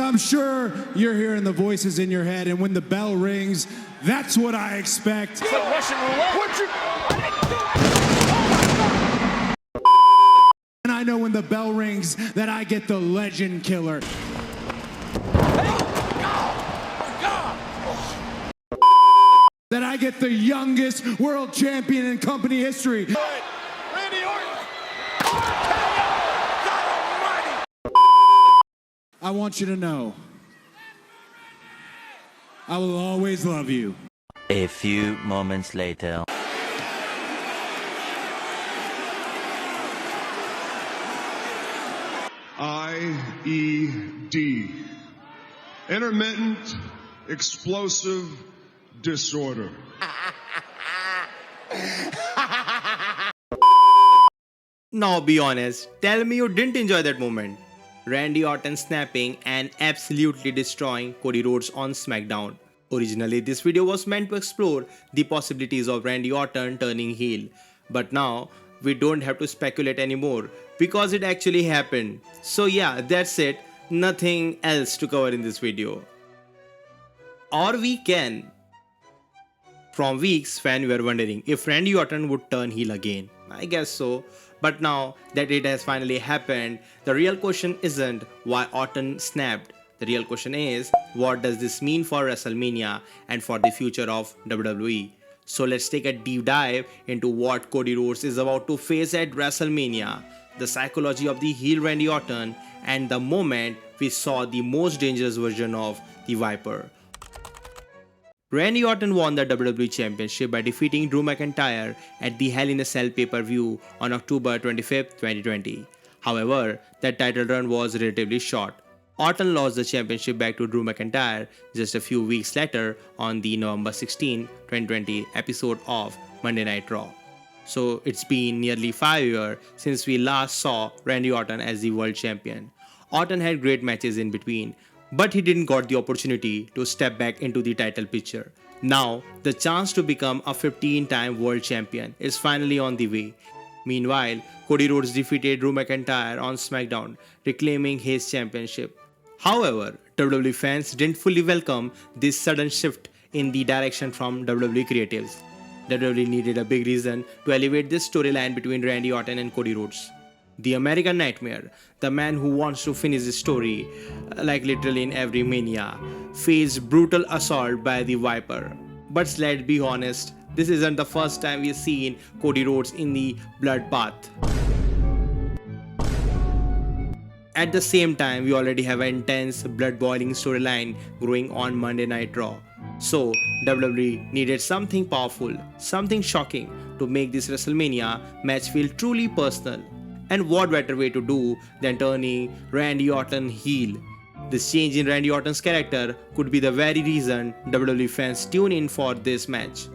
I'm sure you're hearing the voices in your head, and when the bell rings, that's what I expect. It's like Russian roulette. And I know when the bell rings that I get the legend killer. That I get the youngest world champion in company history. Randy Orton. God almighty. I want you to know, I will always love you. A few moments later. IED. Intermittent explosive disorder. Now be honest, tell me you didn't enjoy that moment. Randy Orton snapping and absolutely destroying Cody Rhodes on SmackDown. Originally, this video was meant to explore the possibilities of Randy Orton turning heel, but now we don't have to speculate anymore because it actually happened. So yeah, that's it, nothing else to cover in this video. Or we can. From weeks, fans were wondering if Randy Orton would turn heel again. I guess so. But now that it has finally happened, the real question isn't why Orton snapped. The real question is, what does this mean for WrestleMania and for the future of WWE? So let's take a deep dive into what Cody Rhodes is about to face at WrestleMania, the psychology of the heel Randy Orton, and the moment we saw the most dangerous version of the Viper. Randy Orton won the WWE Championship by defeating Drew McIntyre at the Hell in a Cell pay-per-view on October 25, 2020. However, that title run was relatively short. Orton lost the championship back to Drew McIntyre just a few weeks later on the November 16, 2020 episode of Monday Night Raw. So it's been nearly 5 years since we last saw Randy Orton as the world champion. Orton had great matches in between, but he didn't got the opportunity to step back into the title picture. Now, the chance to become a 15-time world champion is finally on the way. Meanwhile, Cody Rhodes defeated Drew McIntyre on SmackDown, reclaiming his championship. However, WWE fans didn't fully welcome this sudden shift in the direction from WWE creatives. WWE needed a big reason to elevate this storyline between Randy Orton and Cody Rhodes. The American Nightmare, the man who wants to finish the story, like literally in every Mania, faced brutal assault by the Viper. But let's be honest, this isn't the first time we've seen Cody Rhodes in the bloodbath. At the same time, we already have an intense, blood-boiling storyline growing on Monday Night Raw. So, WWE needed something powerful, something shocking to make this WrestleMania match feel truly personal. And what better way to do than turning Randy Orton heel? This change in Randy Orton's character could be the very reason WWE fans tune in for this match.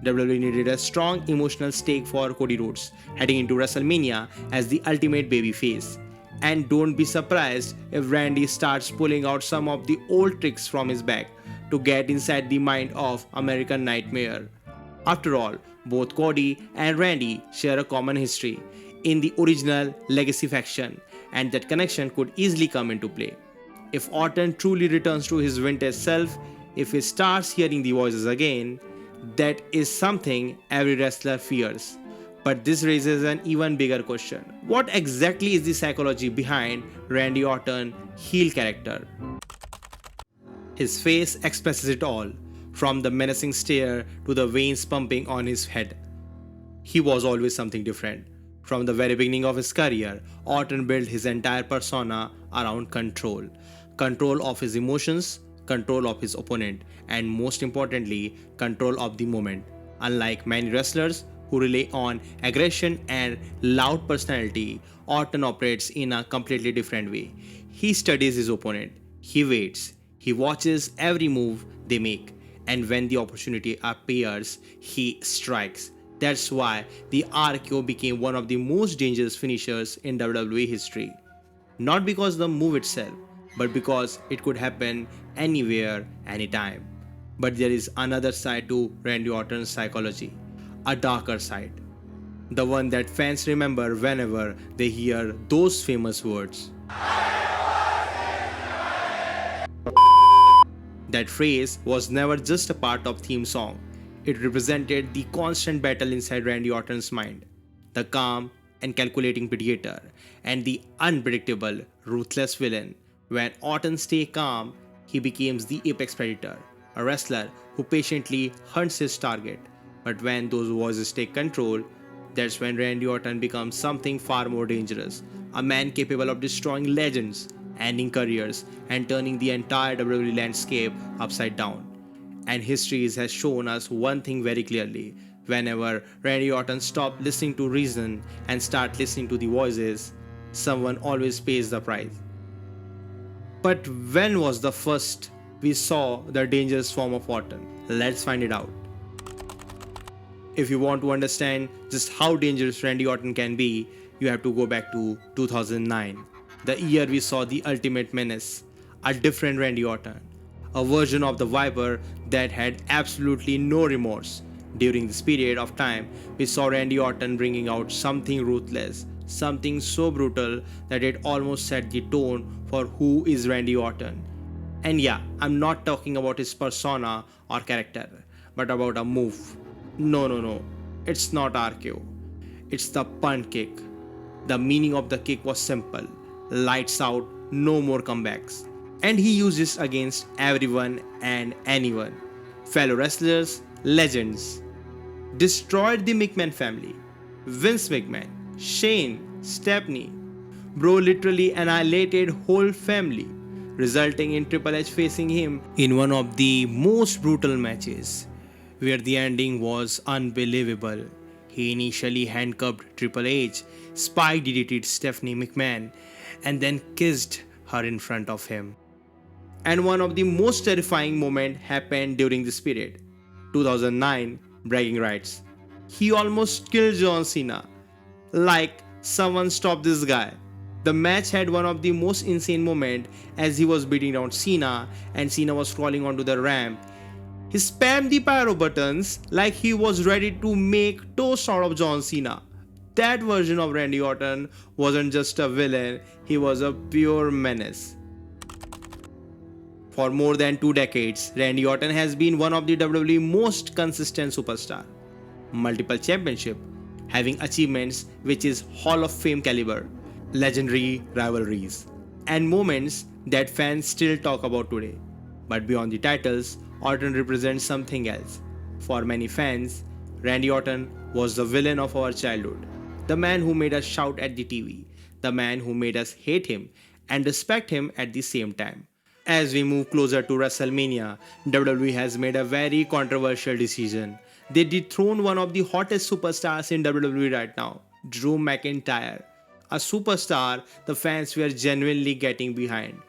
WWE needed a strong emotional stake for Cody Rhodes heading into WrestleMania as the ultimate babyface. And don't be surprised if Randy starts pulling out some of the old tricks from his bag to get inside the mind of American Nightmare. After all, both Cody and Randy share a common history in the original Legacy faction, and that connection could easily come into play. If Orton truly returns to his vintage self, if he starts hearing the voices again, that is something every wrestler fears. But this raises an even bigger question. What exactly is the psychology behind Randy Orton's heel character? His face expresses it all, from the menacing stare to the veins pumping on his head. He was always something different. From the very beginning of his career, Orton built his entire persona around control. Control of his emotions, control of his opponent, and most importantly, control of the moment. Unlike many wrestlers who rely on aggression and loud personality, Orton operates in a completely different way. He studies his opponent, he waits, he watches every move they make, and when the opportunity appears, he strikes. That's why the RKO became one of the most dangerous finishers in WWE history. Not because the move itself, but because it could happen anywhere, anytime. But there is another side to Randy Orton's psychology, a darker side. The one that fans remember whenever they hear those famous words. That phrase was never just a part of theme song. It represented the constant battle inside Randy Orton's mind. The calm and calculating predator and the unpredictable, ruthless villain. When Orton stayed calm, he becomes the apex predator, a wrestler who patiently hunts his target. But when those voices take control, that's when Randy Orton becomes something far more dangerous, a man capable of destroying legends, ending careers, and turning the entire WWE landscape upside down. And history has shown us one thing very clearly. Whenever Randy Orton stops listening to reason and starts listening to the voices, someone always pays the price. But when was the first we saw the dangerous form of Orton? Let's find it out. If you want to understand just how dangerous Randy Orton can be, you have to go back to 2009, the year we saw the ultimate menace, a different Randy Orton, a version of the Viper that had absolutely no remorse. During this period of time, we saw Randy Orton bringing out something ruthless, something so brutal that it almost set the tone for who is Randy Orton. And yeah, I'm not talking about his persona or character, but about a move. No, it's not RKO. It's the punt kick. The meaning of the kick was simple: lights out, no more comebacks. And he used this against everyone and anyone. Fellow wrestlers, legends. Destroyed the McMahon family. Vince McMahon, Shane, Stephanie. Bro literally annihilated whole family, resulting in Triple H facing him in one of the most brutal matches, where the ending was unbelievable. He initially handcuffed Triple H, spike DDT'd Stephanie McMahon, and then kissed her in front of him. And one of the most terrifying moments happened during this period. 2009, bragging rights. He almost killed John Cena. Like, someone stop this guy. The match had one of the most insane moments as he was beating down Cena and Cena was crawling onto the ramp. He spammed the pyro buttons like he was ready to make toast out of John Cena. That version of Randy Orton wasn't just a villain, he was a pure menace. For more than 2 decades, Randy Orton has been one of the WWE most consistent superstar. Multiple championship, having achievements which is Hall of Fame caliber, legendary rivalries, and moments that fans still talk about today. But beyond the titles, Orton represents something else. For many fans, Randy Orton was the villain of our childhood, the man who made us shout at the TV, the man who made us hate him and respect him at the same time. As we move closer to WrestleMania, WWE has made a very controversial decision. They dethroned one of the hottest superstars in WWE right now, Drew McIntyre, a superstar the fans were genuinely getting behind.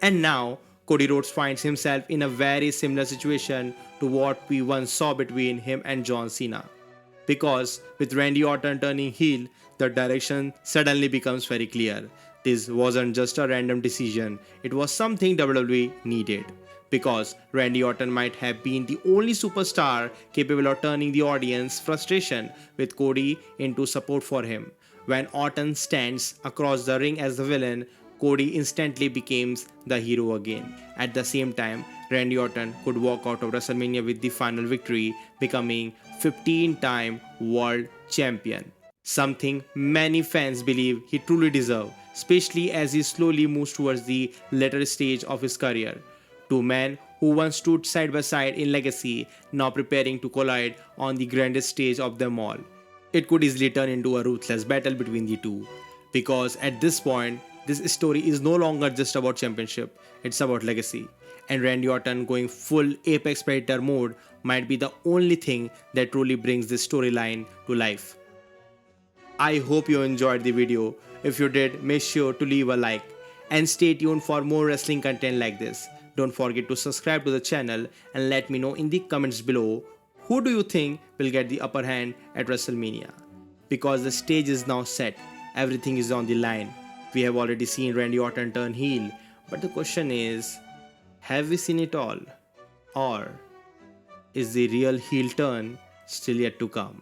And now, Cody Rhodes finds himself in a very similar situation to what we once saw between him and John Cena. Because with Randy Orton turning heel, the direction suddenly becomes very clear. This wasn't just a random decision, it was something WWE needed. Because Randy Orton might have been the only superstar capable of turning the audience frustration with Cody into support for him. When Orton stands across the ring as the villain, Cody instantly becomes the hero again. At the same time, Randy Orton could walk out of WrestleMania with the final victory, becoming 15-time world champion. Something many fans believe he truly deserves, especially as he slowly moves towards the later stage of his career. Two men who once stood side by side in legacy, now preparing to collide on the grandest stage of them all. It could easily turn into a ruthless battle between the two, because at this point, this story is no longer just about championship, it's about legacy. And Randy Orton going full Apex Predator mode might be the only thing that truly brings this storyline to life. I hope you enjoyed the video. If you did, make sure to leave a like and stay tuned for more wrestling content like this. Don't forget to subscribe to the channel and let me know in the comments below who do you think will get the upper hand at WrestleMania. Because the stage is now set, everything is on the line. We have already seen Randy Orton turn heel, but the question is, have we seen it all? Or is the real heel turn still yet to come?